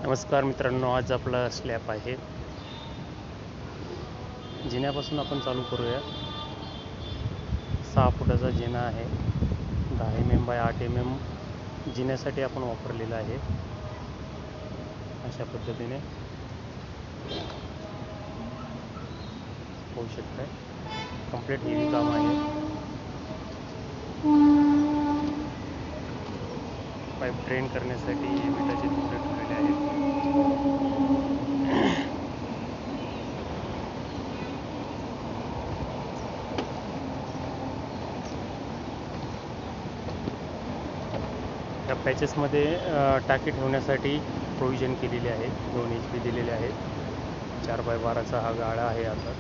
नमस्कार मित्रांनो, आज आपला स्लॅब आहे. जिन्यापासून आपण चालू करूया. 6 फुटाचा जिना आहे. 10 mm बाय 8 mm जिन्यासाठी आपण वापरलेला आहे. अशा पद्धतीने होऊ शकतं. कंप्लीट हेवी काम आहे. पाईप ड्रेन करण्यासाठी विटाचे तुकडे ठेवलेले आहेत. या पॅचेसमध्ये टाकी ठेवण्यासाठी प्रोव्हिजन केलेली आहे. 2 HP दिलेले आहेत. 4x12चा हा गाळा आहे. आता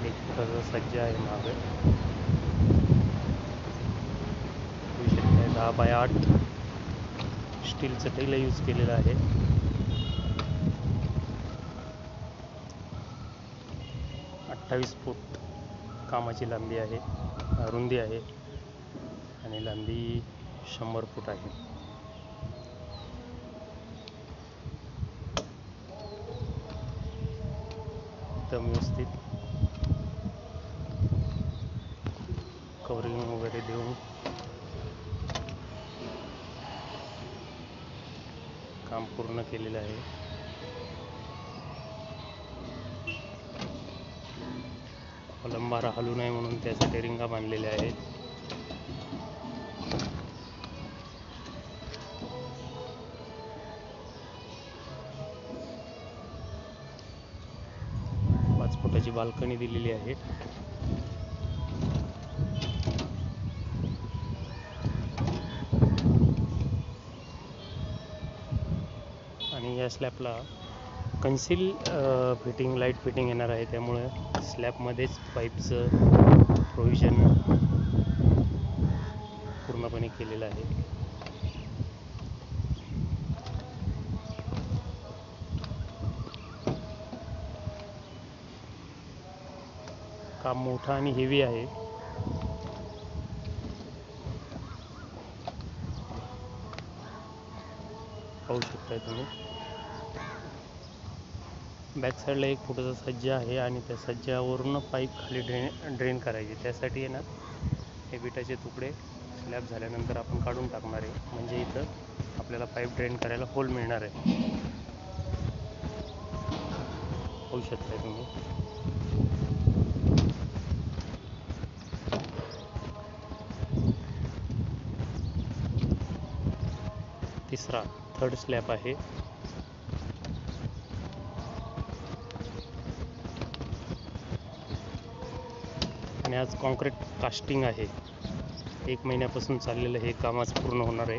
1 फुटाचा सज्जा आहे मागे. 10x8 स्टीलचं टेल यूज केलेलं आहे. 28 फूट कामाची लांबी आहे, रुंदी आहे आणि लांबी 100 फूट आहे. एकदम व्यवस्थित कवरिंग वगैरे देऊन काम पूर्ण केलेलं आहे. लंबारा हलू नये म्हणून त्यासाठी रिंगा बांधलेल्या आहेत. पाच फुटाची बाल्कनी दिलेली आहे. आणि या स्लॅबला कन्सिल फिटिंग, लाईट फिटिंग येणार आहे. त्यामुळे स्लॅबमध्येच पाईपचं प्रोव्हिजन पूर्णपणे केलेलं आहे. काम मोठं आणि हेवी आहे. पाहू शकताय तुम्ही. बॅक साईडला 1 फुटाचा सज्जा आहे आणि त्या सज्जावरून पाईप खाली ड्रेन करायचे. त्यासाठी आहे ना, हे विटाचे तुकडे स्लॅब झाल्यानंतर आपण काढून टाकणार आहे. म्हणजे इथं आपल्याला पाईप ड्रेन करायला होल मिळणार आहे. पाहू शकताय तुम्ही. तिसरा थर्ड स्लॅब आहे. आणि आज कॉन्क्रीट कास्टिंग आहे. 1 महिन्यापासून चाललेलं हे काम आज पूर्ण होणार आहे.